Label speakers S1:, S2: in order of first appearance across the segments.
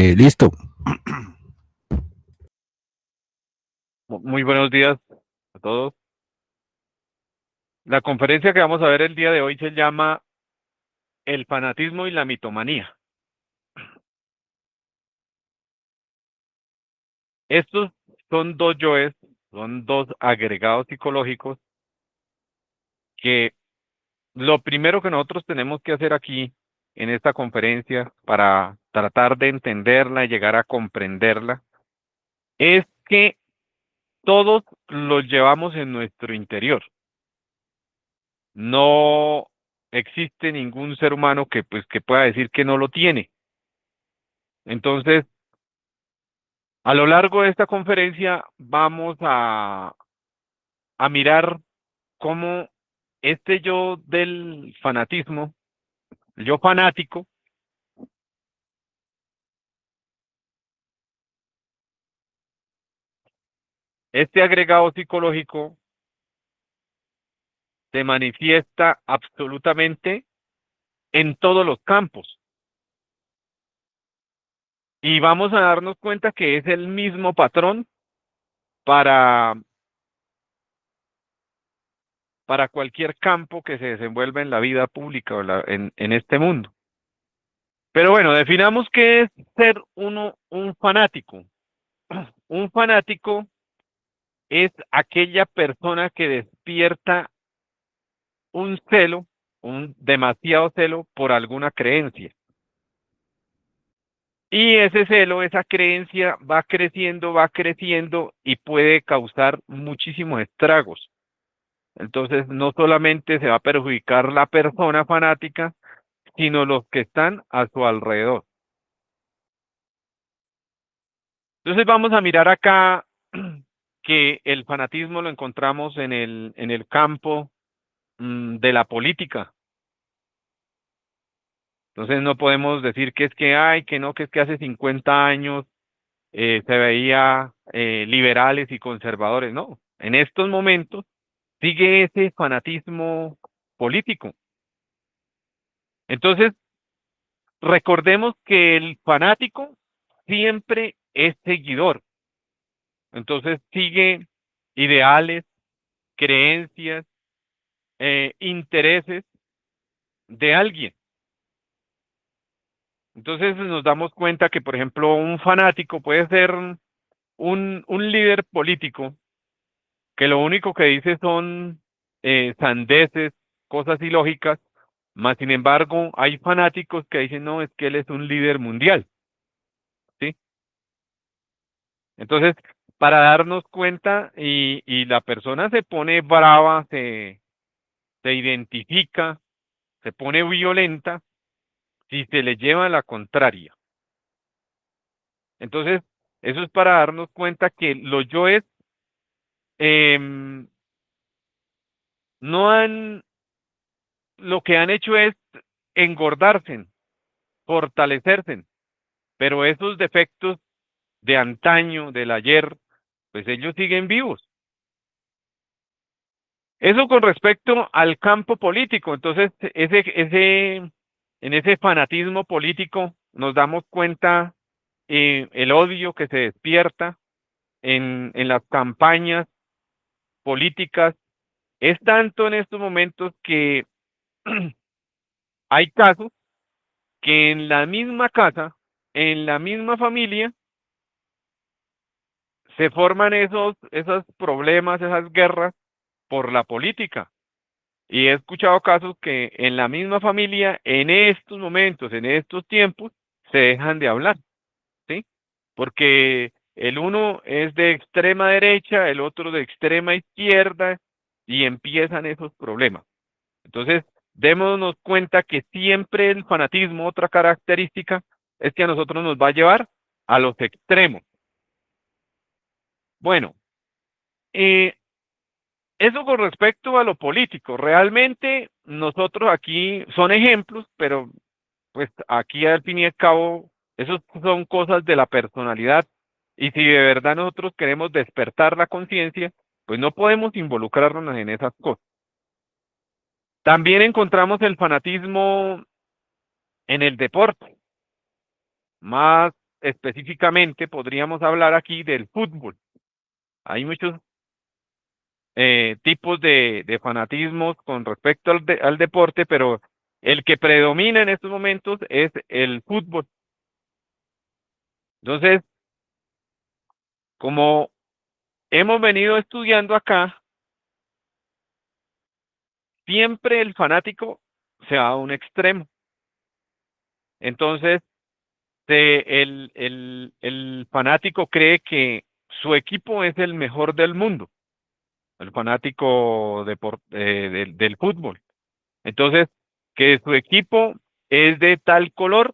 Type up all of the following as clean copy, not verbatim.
S1: Listo.
S2: Muy buenos días a todos. La conferencia que vamos a ver el día de hoy se llama El fanatismo y la mitomanía. Estos son dos yoes, son dos agregados psicológicos que lo primero que nosotros tenemos que hacer aquí en esta conferencia para tratar de entenderla y llegar a comprenderla es que todos los llevamos en nuestro interior. No existe ningún ser humano que pueda decir que no lo tiene. Entonces, a lo largo de esta conferencia vamos a mirar cómo este yo del fanatismo, el yo fanático, este agregado psicológico se manifiesta absolutamente en todos los campos. Y vamos a darnos cuenta que es el mismo patrón para, para cualquier campo que se desenvuelva en la vida pública o en este mundo. Pero bueno, definamos qué es ser uno un fanático. Un fanático es aquella persona que despierta un celo, un demasiado celo por alguna creencia. Y ese celo, esa creencia va creciendo y puede causar muchísimos estragos. Entonces, no solamente se va a perjudicar la persona fanática, sino los que están a su alrededor. Entonces, vamos a mirar acá que el fanatismo lo encontramos en el campo de la política. Entonces no podemos decir que es que hay, que no, que es que hace 50 años se veía liberales y conservadores. No, en estos momentos sigue ese fanatismo político. Entonces, recordemos que el fanático siempre es seguidor. Entonces sigue ideales, creencias, intereses de alguien. Entonces nos damos cuenta que, por ejemplo, un fanático puede ser un líder político que lo único que dice son sandeces, cosas ilógicas, más sin embargo hay fanáticos que dicen, no, es que él es un líder mundial, ¿sí? Entonces, para darnos cuenta y la persona se pone brava, se identifica, se pone violenta si se le lleva la contraria. Entonces, eso es para darnos cuenta que los yoes em, no han, lo que han hecho es engordarse, fortalecerse, pero esos defectos de antaño, del ayer, pues ellos siguen vivos. Eso con respecto al campo político, entonces en ese fanatismo político nos damos cuenta el odio que se despierta en las campañas políticas. Es tanto en estos momentos que hay casos que en la misma casa, en la misma familia, se forman esos problemas, esas guerras por la política. Y he escuchado casos que en la misma familia, en estos momentos, en estos tiempos, se dejan de hablar, ¿sí? Porque el uno es de extrema derecha, el otro de extrema izquierda, y empiezan esos problemas. Entonces, démonos cuenta que siempre el fanatismo, otra característica, es que a nosotros nos va a llevar a los extremos. Bueno, eh, eso con respecto a lo político. Realmente nosotros aquí son ejemplos, pero pues aquí al fin y al cabo, esos son cosas de la personalidad. Y si de verdad nosotros queremos despertar la conciencia, pues no podemos involucrarnos en esas cosas. También encontramos el fanatismo en el deporte, más específicamente podríamos hablar aquí del fútbol. Hay muchos tipos de fanatismos con respecto al deporte, pero el que predomina en estos momentos es el fútbol. Entonces, como hemos venido estudiando acá, siempre el fanático se va a un extremo. Entonces, el fanático cree que su equipo es el mejor del mundo, el fanático del fútbol. Entonces, que su equipo es de tal color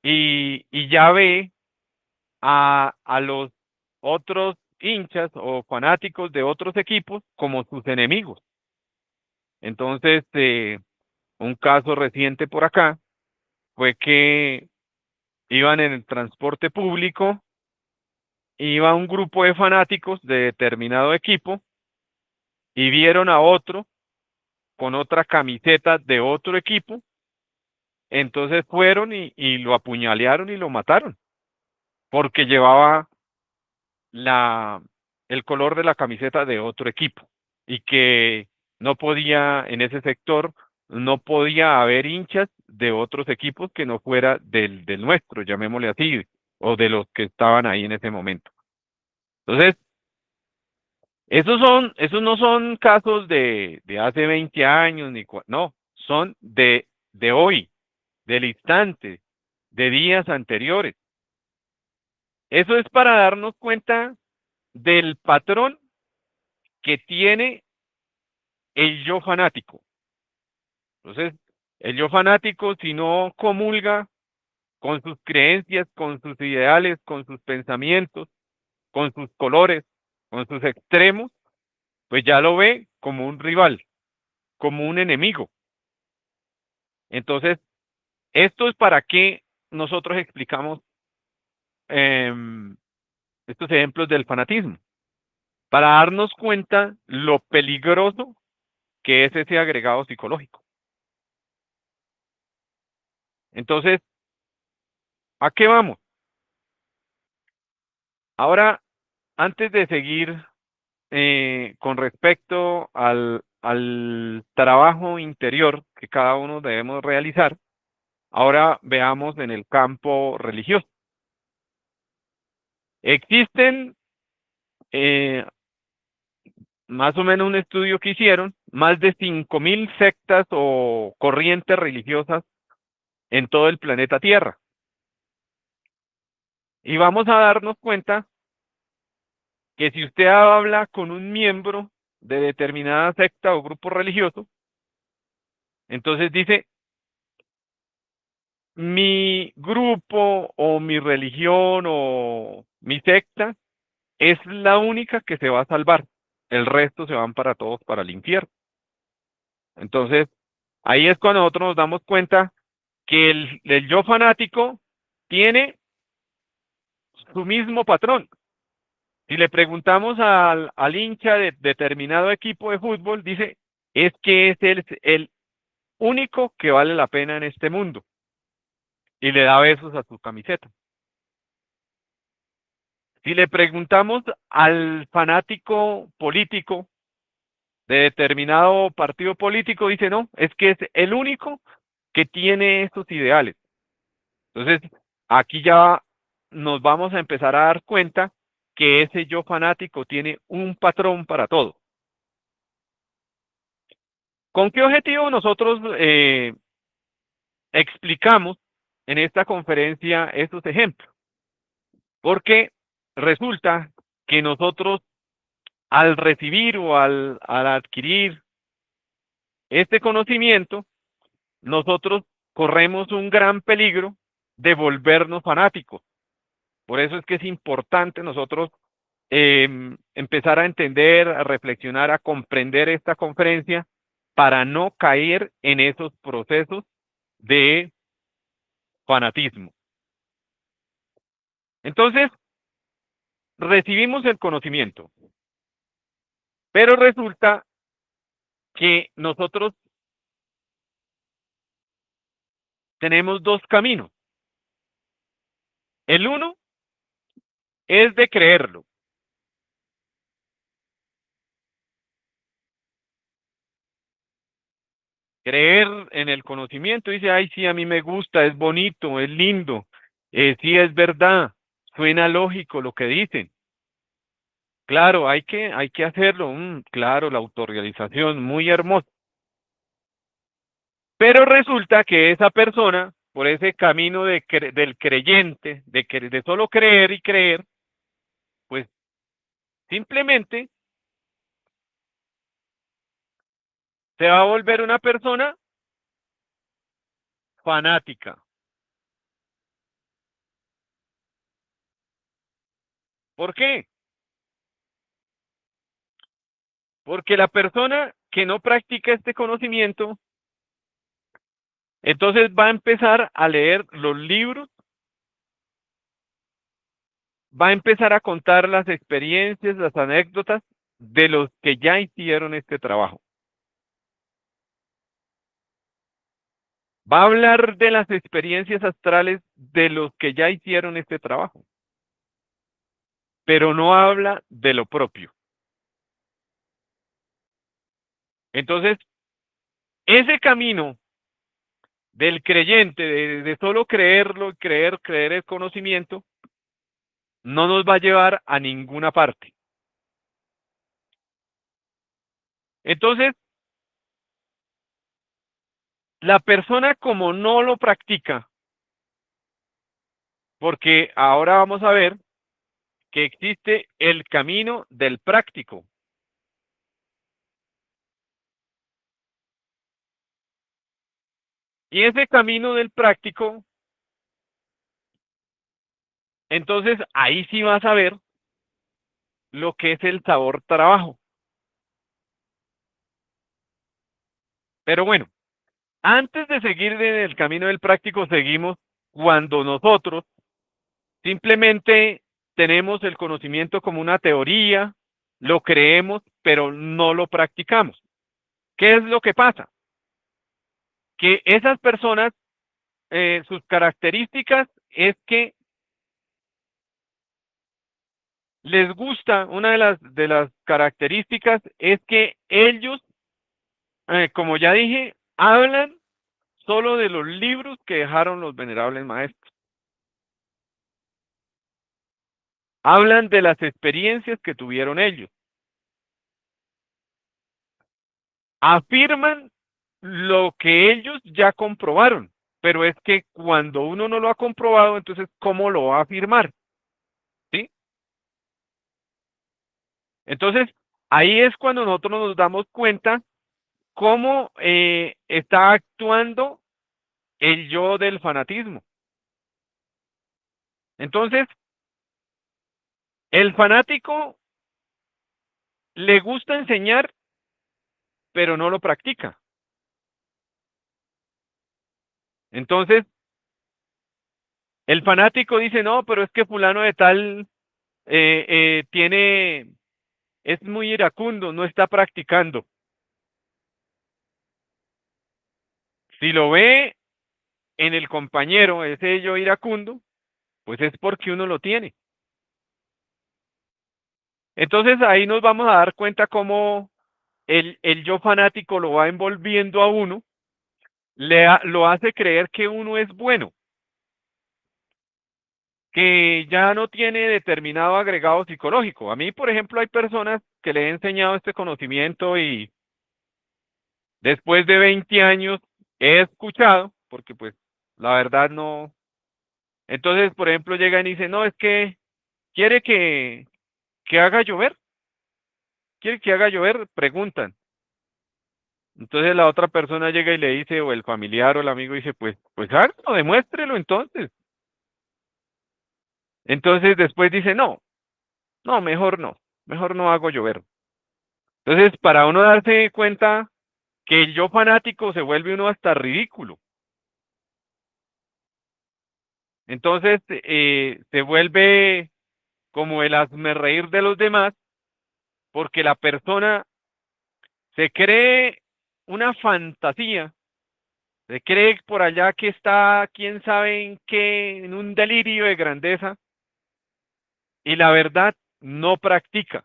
S2: y ya ve a los otros hinchas o fanáticos de otros equipos como sus enemigos. Entonces, un caso reciente por acá fue que iban en el transporte público, iba un grupo de fanáticos de determinado equipo y vieron a otro con otra camiseta de otro equipo, entonces fueron y lo apuñalearon y lo mataron, porque llevaba la, el color de la camiseta de otro equipo y que no podía, en ese sector, no podía haber hinchas de otros equipos que no fuera del nuestro, llamémosle así, o de los que estaban ahí en ese momento. Entonces, esos no son casos de hace 20 años, no, son de hoy, del instante, de días anteriores. Eso es para darnos cuenta del patrón que tiene el yo fanático. Entonces, el yo fanático, si no comulga con sus creencias, con sus ideales, con sus pensamientos, con sus colores, con sus extremos, pues ya lo ve como un rival, como un enemigo. Entonces, esto es para que nosotros explicamos em, estos ejemplos del fanatismo, para darnos cuenta lo peligroso que es ese agregado psicológico. Entonces, ¿a qué vamos? Ahora, antes de seguir con respecto al trabajo interior que cada uno debemos realizar, ahora veamos en el campo religioso. Existen eh, más o menos un estudio que hicieron, más de 5.000 sectas o corrientes religiosas en todo el planeta Tierra. Y vamos a darnos cuenta que si usted habla con un miembro de determinada secta o grupo religioso, entonces dice, mi grupo o mi religión o mi secta es la única que se va a salvar. El resto se van para todos para el infierno. Entonces, ahí es cuando nosotros nos damos cuenta que el yo fanático tiene su mismo patrón. Si le preguntamos al hincha de determinado equipo de fútbol, dice, es que es el único que vale la pena en este mundo. Y le da besos a su camiseta. Si le preguntamos al fanático político de determinado partido político, dice, no, es que es el único que tiene estos ideales. Entonces, aquí ya nos vamos a empezar a dar cuenta que ese yo fanático tiene un patrón para todo. ¿Con qué objetivo nosotros explicamos en esta conferencia estos ejemplos? Porque resulta que nosotros al recibir o al adquirir este conocimiento, nosotros corremos un gran peligro de volvernos fanáticos. Por eso es que es importante nosotros empezar a entender, a reflexionar, a comprender esta conferencia para no caer en esos procesos de fanatismo. Entonces, recibimos el conocimiento, pero resulta que nosotros tenemos dos caminos. El uno es de creerlo. Creer en el conocimiento, dice, ay, sí, a mí me gusta, es bonito, es lindo, sí, es verdad, suena lógico lo que dicen. Claro, hay que hacerlo, claro, la autorrealización, muy hermoso. Pero resulta que esa persona, por ese camino del creyente, de solo creer y creer, pues simplemente se va a volver una persona fanática. ¿Por qué? Porque la persona que no practica este conocimiento, entonces va a empezar a leer los libros, va a empezar a contar las experiencias, las anécdotas de los que ya hicieron este trabajo. Va a hablar de las experiencias astrales de los que ya hicieron este trabajo, pero no habla de lo propio. Entonces, ese camino del creyente, de solo creerlo, creer el conocimiento, no nos va a llevar a ninguna parte. Entonces, la persona como no lo practica, porque ahora vamos a ver que existe el camino del práctico. Y ese camino del práctico, entonces ahí sí vas a ver lo que es el sabor trabajo. Pero bueno, antes de seguir en el camino del práctico, seguimos cuando nosotros simplemente tenemos el conocimiento como una teoría, lo creemos, pero no lo practicamos. ¿Qué es lo que pasa? Que esas personas, sus características es que les gusta, una de las características es que ellos, como ya dije, hablan solo de los libros que dejaron los venerables maestros. Hablan de las experiencias que tuvieron ellos. Afirman lo que ellos ya comprobaron. Pero es que cuando uno no lo ha comprobado, entonces, ¿cómo lo va a afirmar? ¿Sí? Entonces, ahí es cuando nosotros nos damos cuenta cómo está actuando el yo del fanatismo. Entonces, el fanático le gusta enseñar, pero no lo practica. Entonces, el fanático dice, no, pero es que fulano de tal es muy iracundo, no está practicando. Si lo ve en el compañero, ese yo iracundo, pues es porque uno lo tiene. Entonces ahí nos vamos a dar cuenta cómo el yo fanático lo va envolviendo a uno, lo hace creer que uno es bueno, que ya no tiene determinado agregado psicológico. A mí, por ejemplo, hay personas que le he enseñado este conocimiento y después de 20 años he escuchado, porque pues la verdad no. Entonces, por ejemplo, llegan y dicen, no, es que quiere que haga llover, quiere que haga llover, preguntan. Entonces la otra persona llega y le dice, o el familiar o el amigo dice, pues hágalo, demuéstrelo entonces. Entonces después dice, no, no, mejor no hago llover. Entonces, para uno darse cuenta que el yo fanático se vuelve uno hasta ridículo. Entonces, se vuelve como el reír de los demás, porque la persona se cree una fantasía Se cree por allá que está, quién sabe en qué, en un delirio de grandeza, y la verdad no practica.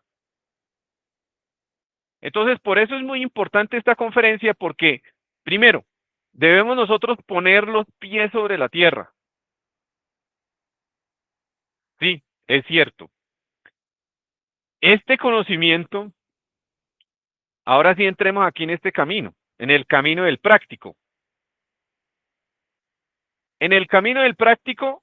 S2: Entonces, por eso es muy importante esta conferencia, porque, primero, debemos nosotros poner los pies sobre la tierra. Sí, es cierto. Este conocimiento, ahora sí entremos aquí en este camino, en el camino del práctico. En el camino del práctico,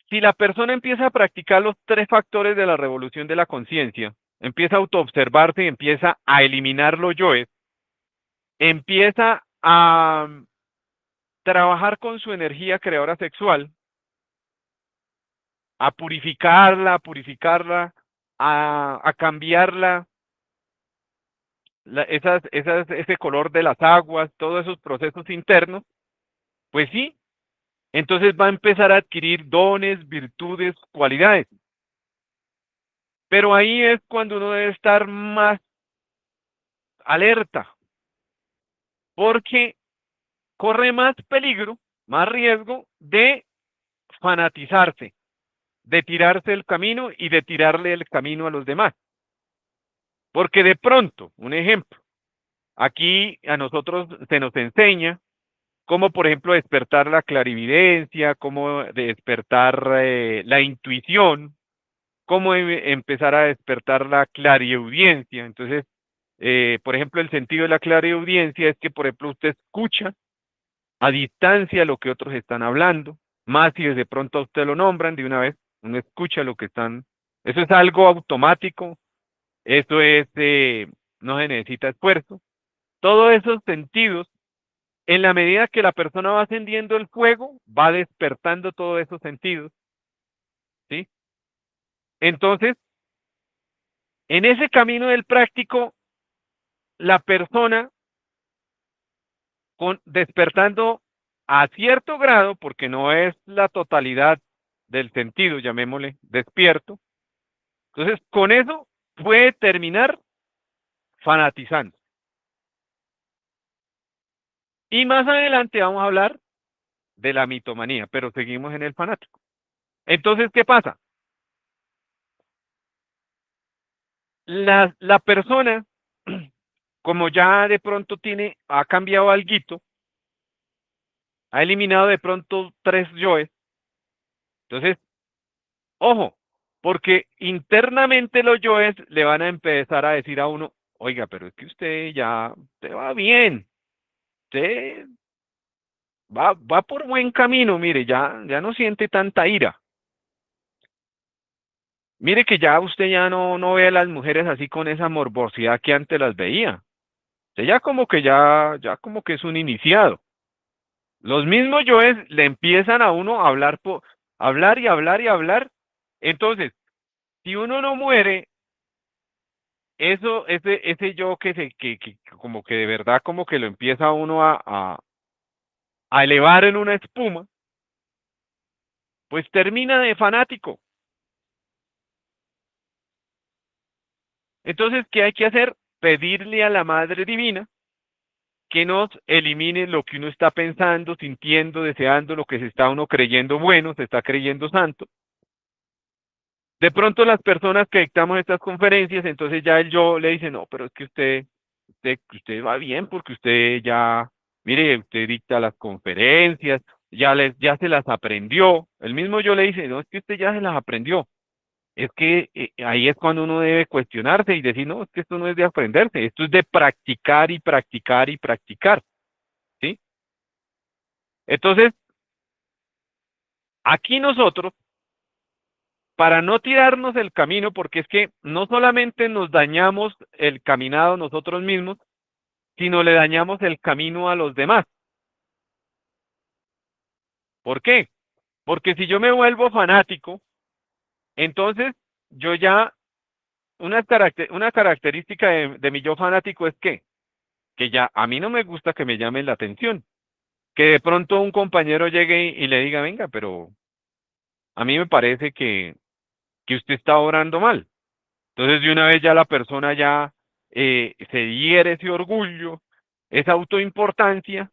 S2: si la persona empieza a practicar los tres factores de la revolución de la conciencia, empieza a autoobservarse y empieza a eliminar los yoes, empieza a trabajar con su energía creadora sexual, a purificarla, a cambiarla, ese color de las aguas, todos esos procesos internos, pues sí, entonces va a empezar a adquirir dones, virtudes, cualidades. Pero ahí es cuando uno debe estar más alerta, porque corre más peligro, más riesgo de fanatizarse, de tirarse el camino y de tirarle el camino a los demás. Porque de pronto, un ejemplo, aquí a nosotros se nos enseña cómo, por ejemplo, despertar la clarividencia, cómo despertar la intuición, cómo empezar a despertar la clariaudiencia. Entonces, por ejemplo, el sentido de la clariaudiencia es que, por ejemplo, usted escucha a distancia lo que otros están hablando, más si de pronto a usted lo nombran de una vez, uno escucha lo que están. Eso es algo automático, eso es, no se necesita esfuerzo. Todos esos sentidos, en la medida que la persona va ascendiendo el fuego, va despertando todos esos sentidos, ¿sí? Entonces, en ese camino del práctico, la persona despertando a cierto grado, porque no es la totalidad del sentido, llamémosle, despierto, entonces con eso puede terminar fanatizando. Y más adelante vamos a hablar de la mitomanía, pero seguimos en el fanático. Entonces, ¿qué pasa? La persona, como ya de pronto ha cambiado alguito, ha eliminado de pronto tres yoes, entonces, ojo, porque internamente los yoes le van a empezar a decir a uno, oiga, pero es que usted va bien, usted va por buen camino, mire, ya no siente tanta ira. Mire que ya usted ya no ve a las mujeres así con esa morbosidad que antes las veía. Usted ya como que es un iniciado. Los mismos yoes le empiezan a uno a hablar, hablar y hablar y hablar. Entonces, si uno no muere, ese yo que como que de verdad como que lo empieza uno a elevar en una espuma, pues termina de fanático. Entonces, ¿qué hay que hacer? Pedirle a la Madre Divina que nos elimine lo que uno está pensando, sintiendo, deseando, lo que se está uno creyendo bueno, se está creyendo santo. De pronto las personas que dictamos estas conferencias, entonces ya el yo le dice, no, pero es que usted va bien porque usted ya, mire, usted dicta las conferencias, ya se las aprendió. El mismo yo le dice, no, es que usted ya se las aprendió. Es que ahí es cuando uno debe cuestionarse y decir, no, es que esto no es de aprenderse, esto es de practicar y practicar y practicar, ¿sí? Entonces, aquí nosotros, para no tirarnos el camino, porque es que no solamente nos dañamos el caminado nosotros mismos, sino le dañamos el camino a los demás. ¿Por qué? Porque si yo me vuelvo fanático, entonces yo ya, una característica de mi yo fanático es que ya a mí no me gusta que me llamen la atención, que de pronto un compañero llegue y le diga, venga, pero a mí me parece que usted está obrando mal. Entonces de una vez ya la persona ya se hiere ese orgullo esa autoimportancia,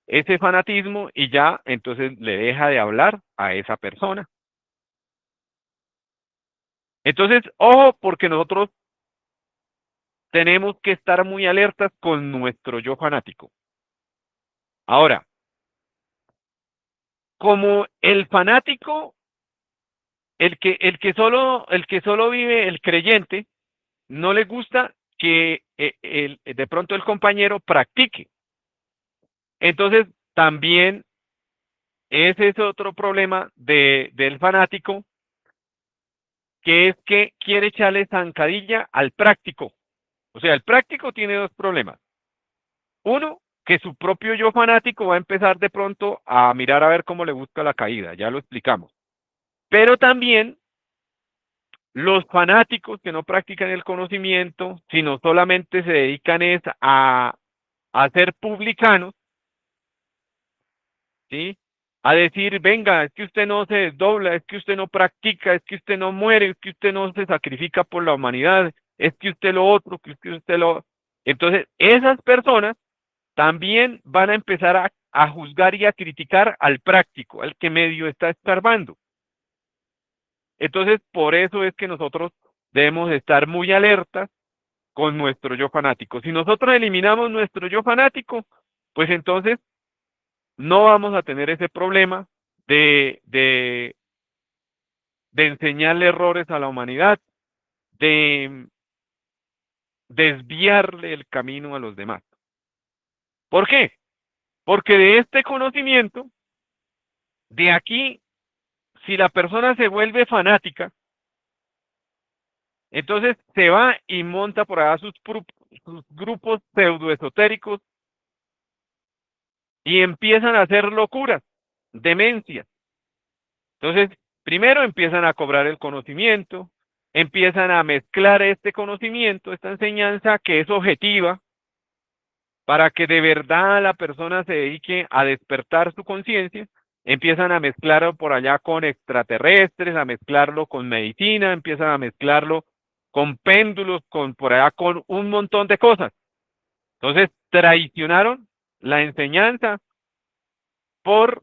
S2: ese fanatismo, y ya entonces le deja de hablar a esa persona. Entonces, ojo, porque nosotros tenemos que estar muy alertas con nuestro yo fanático. Ahora, como el fanático, el que solo vive el creyente, no le gusta que de pronto el compañero practique. Entonces, también ese es otro problema del fanático, que es que quiere echarle zancadilla al práctico. O sea, el práctico tiene dos problemas. Uno, que su propio yo fanático va a empezar de pronto a mirar a ver cómo le busca la caída, ya lo explicamos. Pero también los fanáticos que no practican el conocimiento, sino solamente se dedican es a ser publicanos, ¿sí? A decir, venga, es que usted no se desdobla, es que usted no practica, es que usted no muere, es que usted no se sacrifica por la humanidad, es que usted lo otro, que usted lo... Entonces, esas personas también van a empezar a juzgar y a criticar al práctico, al que medio está escarbando. Entonces, por eso es que nosotros debemos estar muy alertas con nuestro yo fanático. Si nosotros eliminamos nuestro yo fanático, pues entonces no vamos a tener ese problema de enseñarle errores a la humanidad, de desviarle el camino a los demás. ¿Por qué? Porque de este conocimiento, de aquí, si la persona se vuelve fanática, entonces se va y monta por allá sus grupos pseudoesotéricos y empiezan a hacer locuras, demencias. Entonces, primero empiezan a cobrar el conocimiento, empiezan a mezclar este conocimiento, esta enseñanza que es objetiva, para que de verdad la persona se dedique a despertar su conciencia, empiezan a mezclarlo por allá con extraterrestres, a mezclarlo con medicina, empiezan a mezclarlo con péndulos, con por allá con un montón de cosas. Entonces, traicionaron la enseñanza por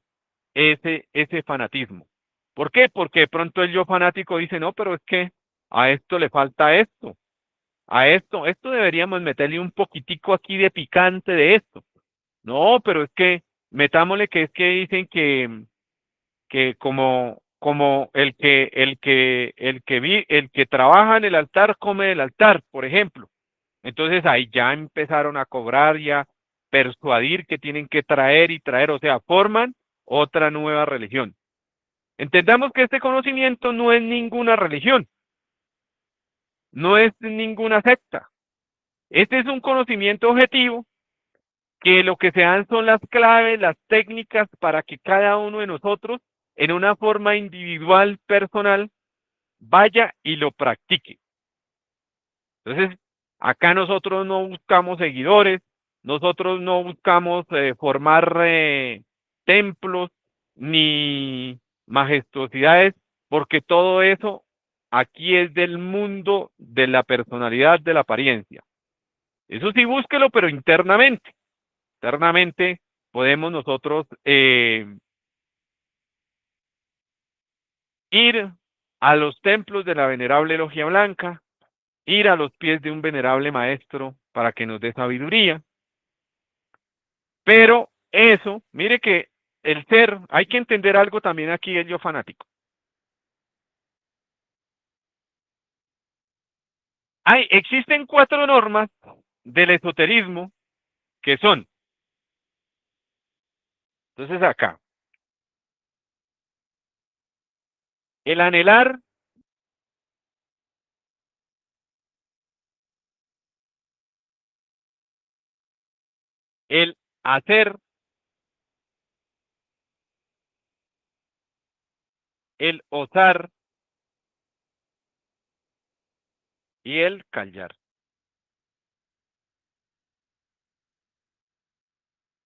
S2: ese fanatismo. ¿Por qué? Porque de pronto el yo fanático dice, no, pero es que a esto le falta esto, a esto deberíamos meterle un poquitico aquí de picante de esto. No, pero es que metámosle que es que dicen que como el que trabaja en el altar come del altar, por ejemplo. Entonces ahí ya empezaron a cobrar y a persuadir que tienen que traer y traer, o sea, forman otra nueva religión. Entendamos que este conocimiento no es ninguna religión, no es ninguna secta. Este es un conocimiento objetivo que lo que se dan son las claves, las técnicas para que cada uno de nosotros, en una forma individual, personal, vaya y lo practique. Entonces, acá nosotros no buscamos seguidores, nosotros no buscamos formar templos ni majestuosidades, porque todo eso aquí es del mundo de la personalidad, de la apariencia. Eso sí, búsquelo, pero internamente. Internamente podemos nosotros ir a los templos de la venerable logia blanca, ir a los pies de un venerable maestro para que nos dé sabiduría. Pero eso, mire que el ser, hay que entender algo también aquí el yo fanático. Existen 4 normas del esoterismo que son, entonces acá, el anhelar, el hacer, el osar y el callar.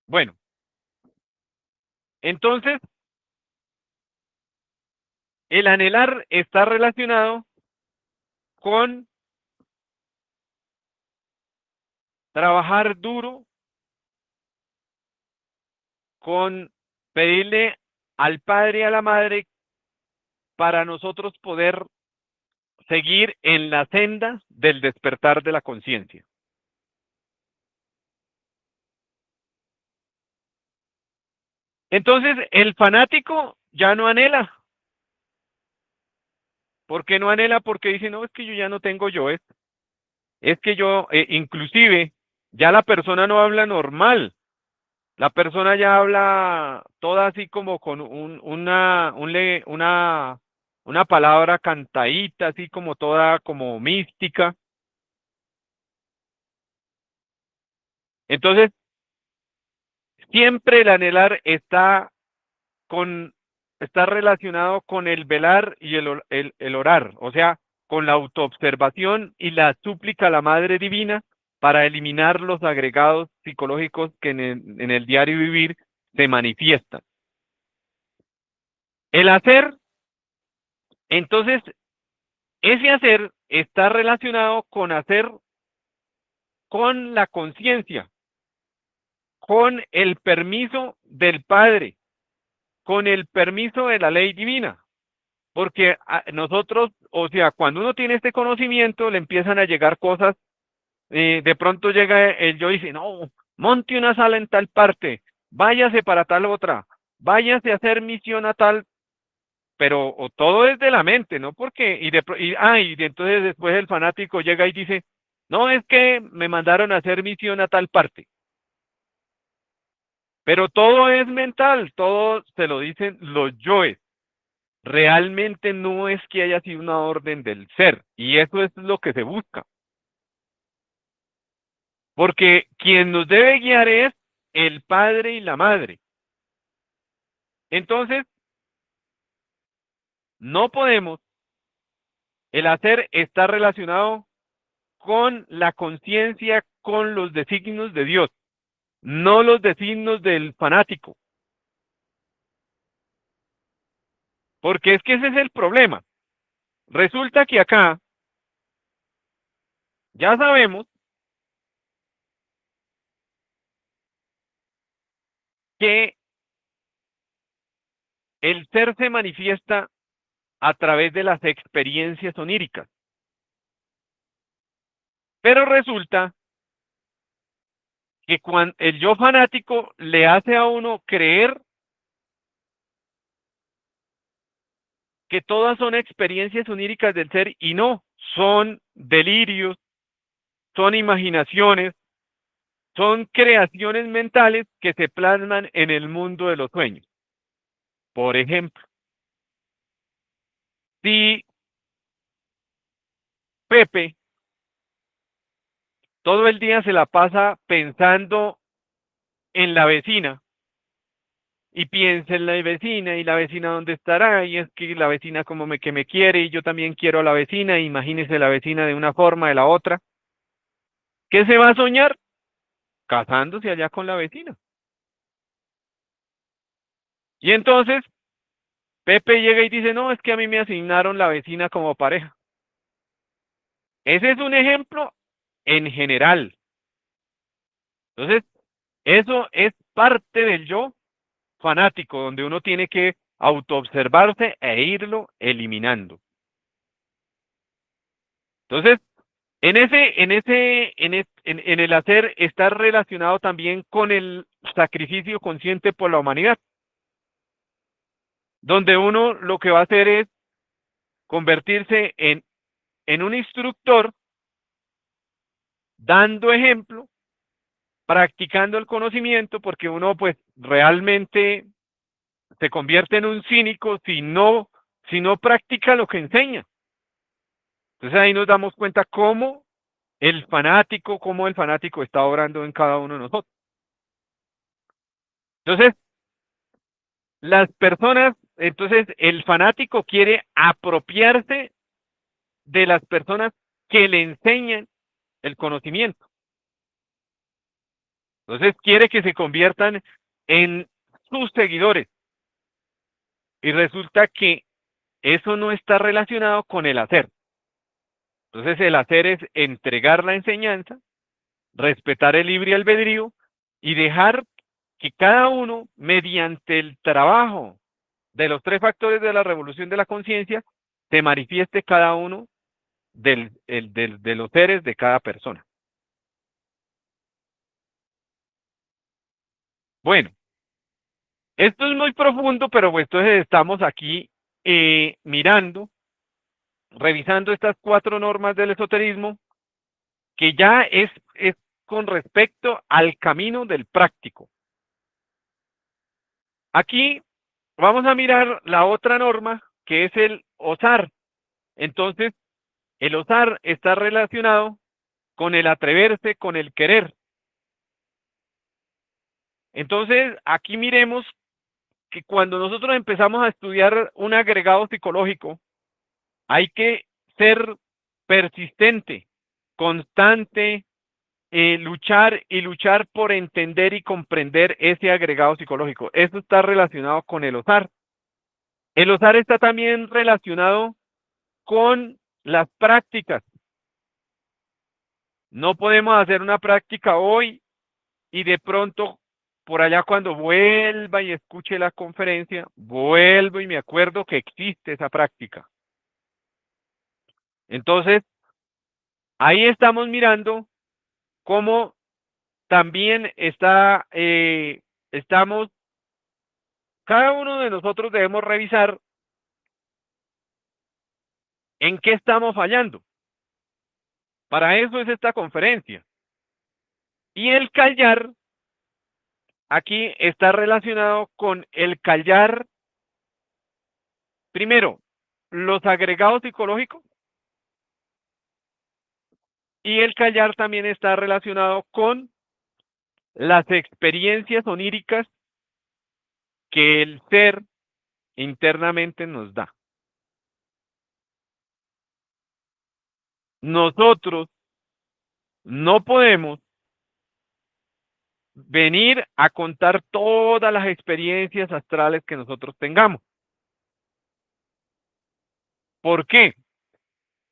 S2: Bueno, entonces el anhelar está relacionado con trabajar duro con pedirle al padre y a la madre para nosotros poder seguir en la senda del despertar de la conciencia. Entonces, el fanático ya no anhela. ¿Por qué no anhela? Porque dice, no, es que yo ya no tengo yo esto. Es que yo, inclusive, ya la persona no habla normal. La persona ya habla toda así como con una palabra cantadita, así como toda como mística. Entonces, siempre el anhelar con, está relacionado con el velar y el orar, o sea, con la autoobservación y la súplica a la Madre Divina para eliminar los agregados psicológicos que en el diario vivir se manifiestan. El hacer, entonces, ese hacer está relacionado con hacer con la conciencia, con el permiso del Padre, con el permiso de la ley divina. Porque nosotros, o sea, cuando uno tiene este conocimiento, le empiezan a llegar cosas, de pronto llega el yo y dice, no, monte una sala en tal parte, váyase para tal otra, váyase a hacer misión a tal, pero o todo es de la mente, ¿no? Porque, entonces después el fanático llega y dice, no, es que me mandaron a hacer misión a tal parte, pero todo es mental, todo se lo dicen los yoes. Realmente no es que haya sido una orden del ser, y eso es lo que se busca, porque quien nos debe guiar es el padre y la madre. Entonces, no podemos, el hacer está relacionado con la conciencia, con los designios de Dios, no los designios del fanático, porque es que ese es el problema. Resulta que acá ya sabemos que el ser se manifiesta a través de las experiencias oníricas. Pero resulta que cuando el yo fanático le hace a uno creer que todas son experiencias oníricas del ser y no, son delirios, son imaginaciones, son creaciones mentales que se plasman en el mundo de los sueños. Por ejemplo, si Pepe todo el día se la pasa pensando en la vecina, y piensa en la vecina dónde estará, y es que la vecina como que me quiere, y yo también quiero a la vecina, imagínese la vecina de una forma, de la otra. ¿Qué se va a soñar? Casándose allá con la vecina. Y entonces Pepe llega y dice, no, es que a mí me asignaron la vecina como pareja. Ese es un ejemplo en general. Entonces, eso es parte del yo fanático, donde uno tiene que autoobservarse e irlo eliminando. Entonces, en el hacer está relacionado también con el sacrificio consciente por la humanidad, donde uno lo que va a hacer es convertirse en un instructor, dando ejemplo, practicando el conocimiento, porque uno pues realmente se convierte en un cínico si no practica lo que enseña. Entonces ahí nos damos cuenta cómo el fanático está obrando en cada uno de nosotros. Entonces, las personas, entonces el fanático quiere apropiarse de las personas que le enseñan el conocimiento. Entonces quiere que se conviertan en sus seguidores. Y resulta que eso no está relacionado con el hacer. Entonces el hacer es entregar la enseñanza, respetar el libre albedrío y dejar que cada uno, mediante el trabajo de los tres factores de la revolución de la conciencia, se manifieste cada uno de los seres de cada persona. Bueno, esto es muy profundo, pero pues entonces estamos aquí mirando, revisando estas cuatro normas del esoterismo, que ya es con respecto al camino del práctico. Aquí vamos a mirar la otra norma, que es el osar. Entonces, el osar está relacionado con el atreverse, con el querer. Entonces, aquí miremos que cuando nosotros empezamos a estudiar un agregado psicológico, hay que ser persistente, constante, luchar y luchar por entender y comprender ese agregado psicológico. Eso está relacionado con el osar. El osar está también relacionado con las prácticas. No podemos hacer una práctica hoy y de pronto por allá cuando vuelva y escuche la conferencia, vuelvo y me acuerdo que existe esa práctica. Entonces, ahí estamos mirando cómo también estamos, cada uno de nosotros debemos revisar en qué estamos fallando. Para eso es esta conferencia. Y el callar aquí está relacionado con el callar, primero, los agregados psicológicos, y el callar también está relacionado con las experiencias oníricas que el ser internamente nos da. Nosotros no podemos venir a contar todas las experiencias astrales que nosotros tengamos. ¿Por qué?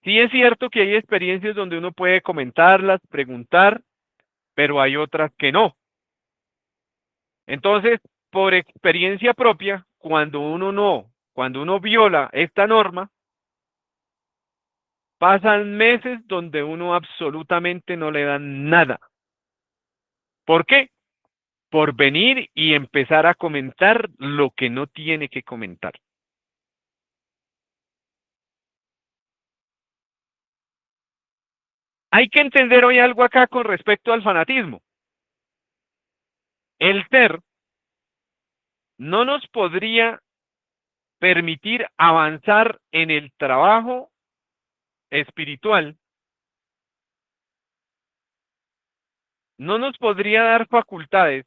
S2: Sí es cierto que hay experiencias donde uno puede comentarlas, preguntar, pero hay otras que no. Entonces, por experiencia propia, cuando uno viola esta norma, pasan meses donde uno absolutamente no le dan nada. ¿Por qué? Por venir y empezar a comentar lo que no tiene que comentar. Hay que entender hoy algo acá con respecto al fanatismo. El ser no nos podría permitir avanzar en el trabajo espiritual, no nos podría dar facultades,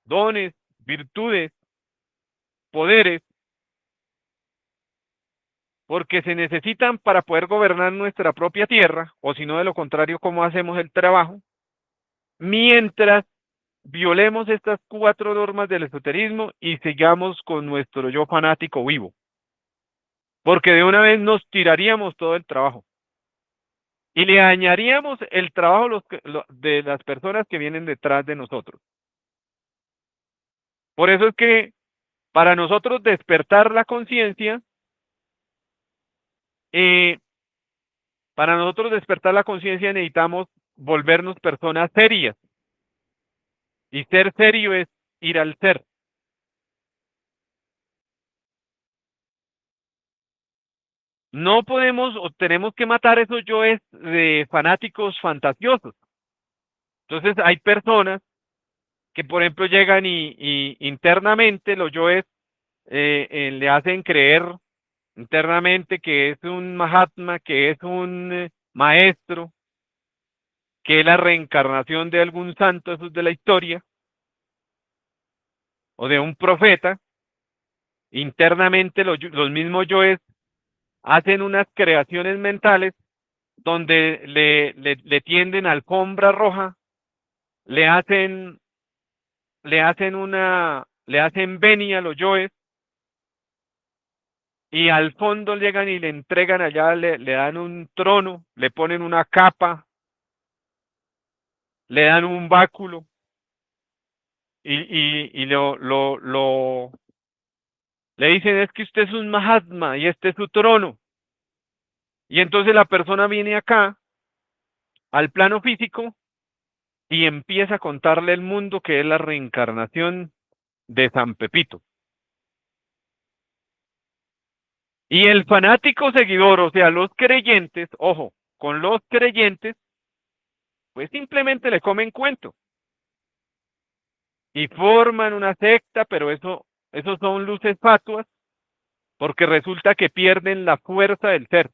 S2: dones, virtudes, poderes, porque se necesitan para poder gobernar nuestra propia tierra, o si no, de lo contrario, ¿cómo hacemos el trabajo? Mientras violemos estas cuatro normas del esoterismo y sigamos con nuestro yo fanático vivo, porque de una vez nos tiraríamos todo el trabajo y le dañaríamos el trabajo de las personas que vienen detrás de nosotros. Por eso es que para nosotros despertar la conciencia, eh, para nosotros despertar la conciencia necesitamos volvernos personas serias. Y ser serio es ir al ser. No podemos o tenemos que matar esos yoes de fanáticos fantasiosos. Entonces hay personas que, por ejemplo, llegan y internamente los yoes le hacen creer internamente que es un Mahatma, que es un maestro, que es la reencarnación de algún santo, esos de la historia, o de un profeta. Internamente los mismos yoes hacen unas creaciones mentales donde le tienden alfombra roja, le hacen, le hacen venia a los yoes, y al fondo llegan y le entregan allá, le dan un trono, le ponen una capa, le dan un báculo, y le dicen es que usted es un Mahatma y este es su trono. Y entonces la persona viene acá al plano físico y empieza a contarle el mundo que es la reencarnación de San Pepito. Y el fanático seguidor, o sea, los creyentes, ojo, con los creyentes, pues simplemente le comen cuento y forman una secta, pero eso son luces fatuas, porque resulta que pierden la fuerza del ser.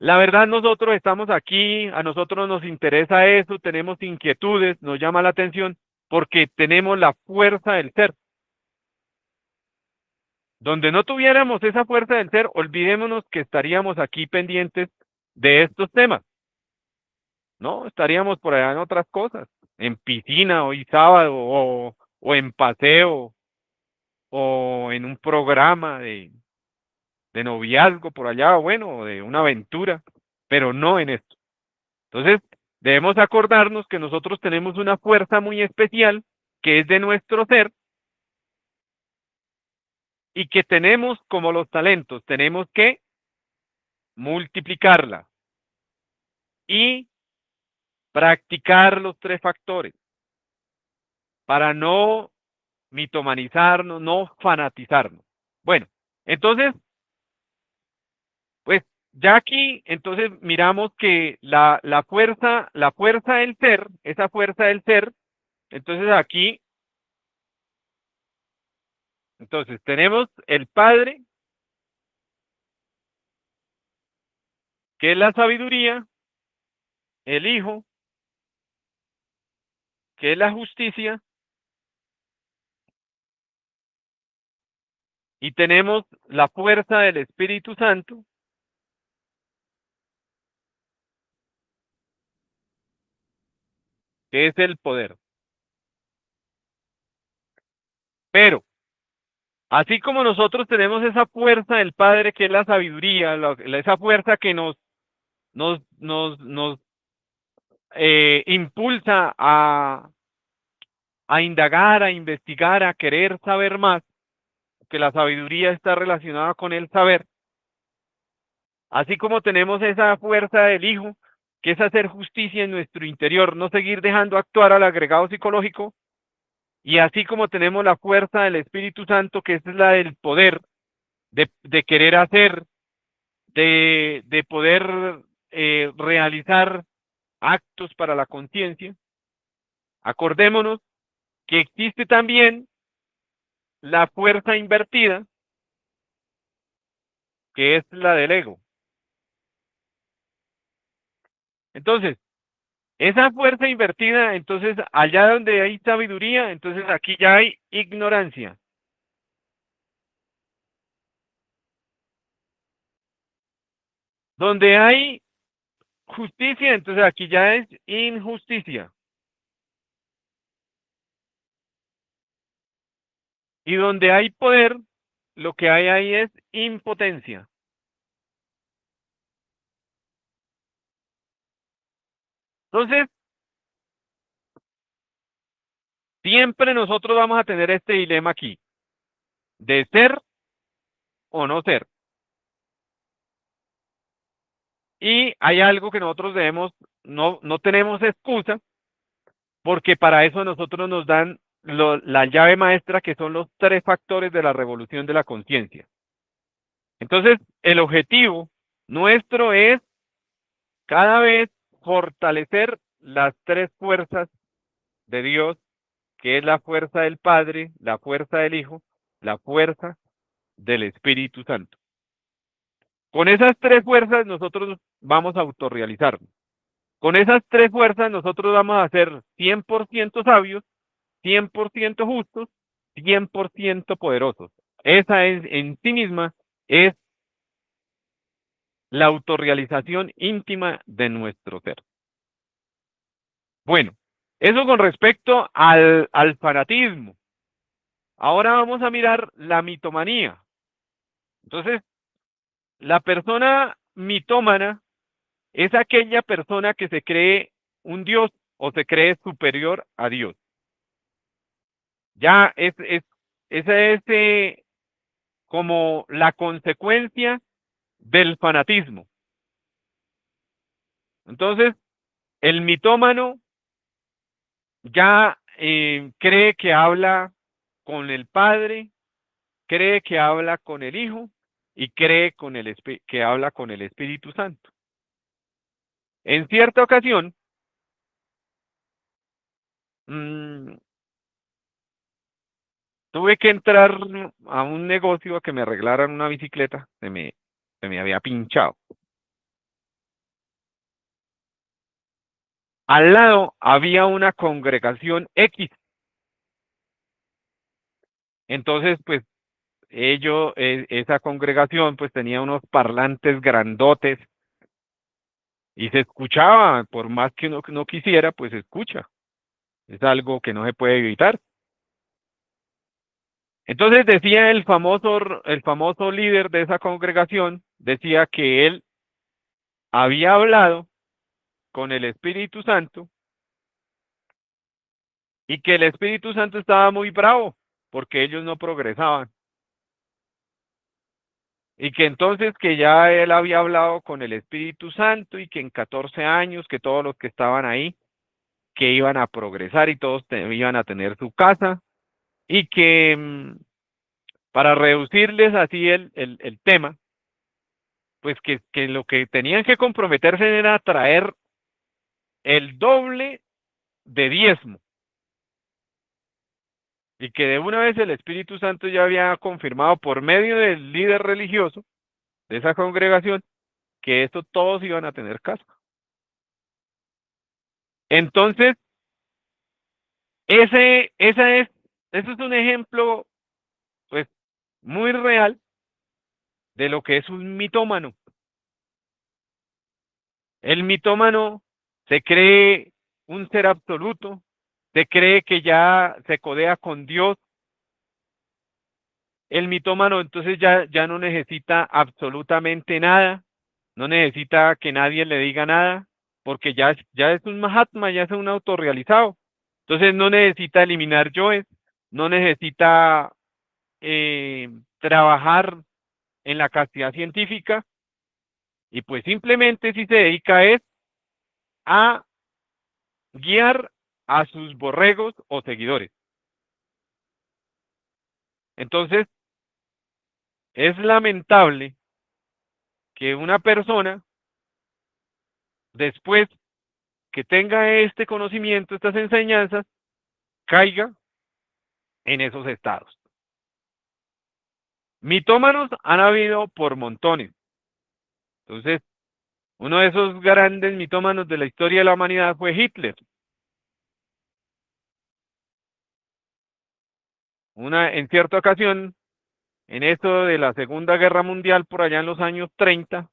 S2: La verdad, nosotros estamos aquí, a nosotros nos interesa eso, tenemos inquietudes, nos llama la atención, porque tenemos la fuerza del ser. Donde no tuviéramos esa fuerza del ser, olvidémonos que estaríamos aquí pendientes de estos temas, ¿no? Estaríamos por allá en otras cosas, en piscina hoy sábado, o en paseo, o en un programa de noviazgo por allá, bueno, o de una aventura, pero no en esto. Entonces, debemos acordarnos que nosotros tenemos una fuerza muy especial que es de nuestro ser y que tenemos como los talentos, tenemos que multiplicarla y practicar los tres factores para no mitomanizarnos, no fanatizarnos. Bueno, entonces, pues ya aquí, entonces miramos que la fuerza del ser, esa fuerza del ser, entonces aquí, entonces tenemos el Padre, que es la sabiduría, el Hijo, que es la justicia, y tenemos la fuerza del Espíritu Santo, que es el poder. Pero, así como nosotros tenemos esa fuerza del Padre, que es la sabiduría, esa fuerza que nos impulsa a indagar, a investigar, a querer saber más, que la sabiduría está relacionada con el saber, así como tenemos esa fuerza del Hijo, que es hacer justicia en nuestro interior, no seguir dejando actuar al agregado psicológico, y así como tenemos la fuerza del Espíritu Santo, que es la del poder, de querer hacer, de poder realizar actos para la conciencia, acordémonos que existe también la fuerza invertida, que es la del ego. Entonces, esa fuerza invertida, entonces, allá donde hay sabiduría, entonces aquí ya hay ignorancia. Donde hay justicia, entonces aquí ya es injusticia. Y donde hay poder, lo que hay ahí es impotencia. Entonces, siempre nosotros vamos a tener este dilema aquí, de ser o no ser. Y hay algo que nosotros debemos, no tenemos excusa, porque para eso nosotros nos dan la llave maestra, que son los tres factores de la revolución de la conciencia. Entonces, el objetivo nuestro es cada vez fortalecer las tres fuerzas de Dios, que es la fuerza del Padre, la fuerza del Hijo, la fuerza del Espíritu Santo. Con esas tres fuerzas nosotros vamos a autorrealizarnos. Con esas tres fuerzas nosotros vamos a ser 100% sabios, 100% justos, 100% poderosos. Esa es en sí misma es la autorrealización íntima de nuestro ser. Bueno, eso con respecto al fanatismo. Ahora vamos a mirar la mitomanía. Entonces, la persona mitómana es aquella persona que se cree un Dios o se cree superior a Dios. Ya esa es como la consecuencia del fanatismo. Entonces, el mitómano ya cree que habla con el Padre, cree que habla con el Hijo y cree que habla con el Espíritu Santo. En cierta ocasión, mmm, tuve que entrar a un negocio a que me arreglaran una bicicleta, se me había pinchado. Al lado había una congregación X. Entonces, pues esa congregación, pues tenía unos parlantes grandotes y se escuchaba, por más que uno no quisiera, pues se escucha. Es algo que no se puede evitar. Entonces decía el famoso líder de esa congregación, decía que él había hablado con el Espíritu Santo y que el Espíritu Santo estaba muy bravo porque ellos no progresaban. Y que entonces que ya él había hablado con el Espíritu Santo y que en 14 años, que todos los que estaban ahí, que iban a progresar y todos iban a tener su casa y que para reducirles así el tema, pues que lo que tenían que comprometerse era traer el doble de diezmo y que de una vez el Espíritu Santo ya había confirmado por medio del líder religioso de esa congregación que esto todos iban a tener casa. Entonces, eso es un ejemplo, pues, muy real de lo que es un mitómano. El mitómano se cree un ser absoluto, se cree que ya se codea con Dios. El mitómano entonces ya no necesita absolutamente nada, no necesita que nadie le diga nada, porque ya es un Mahatma, ya es un autorrealizado. Entonces no necesita eliminar yoes, no necesita trabajar en la castidad científica, y pues simplemente si se dedica es a guiar a sus borregos o seguidores. Entonces, es lamentable que una persona, después que tenga este conocimiento, estas enseñanzas, caiga en esos estados. Mitómanos han habido por montones. Entonces, uno de esos grandes mitómanos de la historia de la humanidad fue Hitler. En cierta ocasión, en esto de la Segunda Guerra Mundial, por allá en los años 30,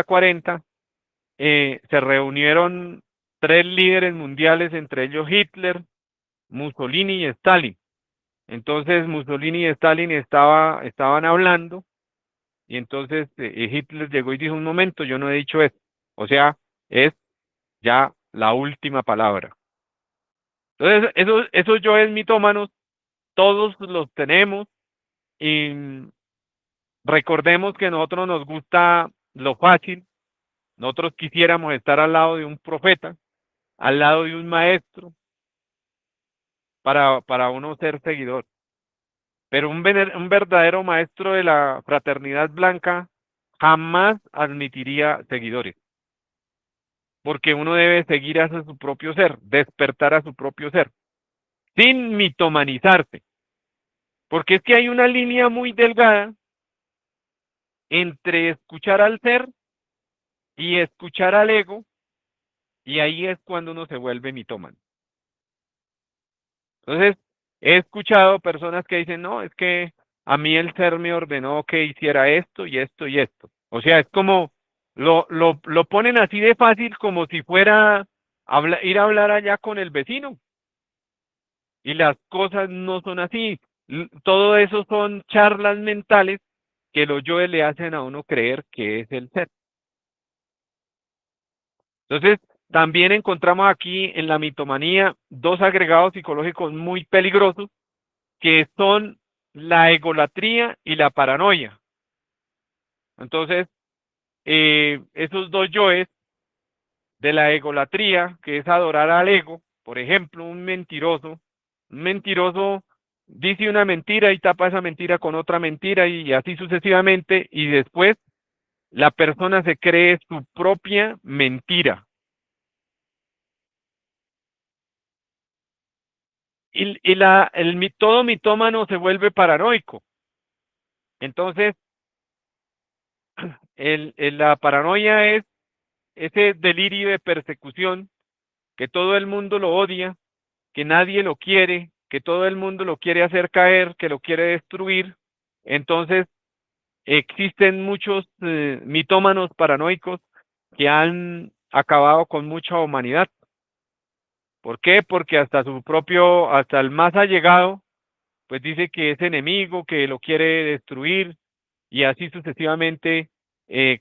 S2: 40, se reunieron tres líderes mundiales, entre ellos Hitler, Mussolini y Stalin. Entonces Mussolini y Stalin estaban hablando y entonces Hitler llegó y dijo, un momento, yo no he dicho eso. O sea, es ya la última palabra. Entonces, esos yoes mitómanos, todos los tenemos y recordemos que a nosotros nos gusta lo fácil, nosotros quisiéramos estar al lado de un profeta, al lado de un maestro, para uno ser seguidor. Pero un verdadero maestro de la fraternidad blanca jamás admitiría seguidores, porque uno debe seguir hacia su propio ser, despertar a su propio ser, sin mitomanizarse, porque es que hay una línea muy delgada entre escuchar al ser y escuchar al ego, y ahí es cuando uno se vuelve mitómano. Entonces, he escuchado personas que dicen, no, es que a mí el ser me ordenó que hiciera esto y esto y esto. O sea, es como, lo ponen así de fácil como si fuera ir a hablar allá con el vecino. Y las cosas no son así. Todo eso son charlas mentales que los yoes le hacen a uno creer que es el ser. Entonces, También encontramos aquí en la mitomanía dos agregados psicológicos muy peligrosos que son la egolatría y la paranoia. Entonces, esos dos yoes de la egolatría, que es adorar al ego, por ejemplo, un mentiroso dice una mentira y tapa esa mentira con otra mentira y así sucesivamente, y después la persona se cree su propia mentira. Todo mitómano se vuelve paranoico. Entonces, la paranoia es ese delirio de persecución, que todo el mundo lo odia, que nadie lo quiere, que todo el mundo lo quiere hacer caer, que lo quiere destruir. Entonces, existen muchos mitómanos paranoicos que han acabado con mucha humanidad. ¿Por qué? Porque hasta el más allegado, pues dice que es enemigo, que lo quiere destruir, y así sucesivamente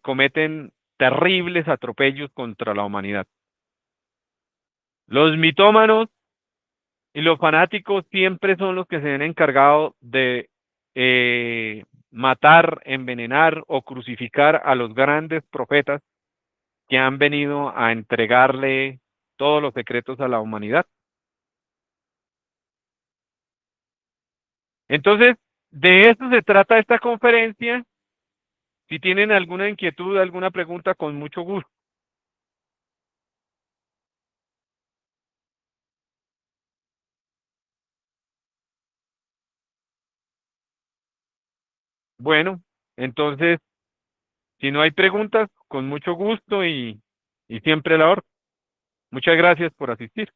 S2: cometen terribles atropellos contra la humanidad. Los mitómanos y los fanáticos siempre son los que se han encargado de matar, envenenar o crucificar a los grandes profetas que han venido a entregarle todos los secretos a la humanidad. Entonces, de eso se trata esta conferencia. Si tienen alguna inquietud, alguna pregunta, con mucho gusto. Bueno, entonces, si no hay preguntas, con mucho gusto y siempre la orden. Muchas gracias por asistir.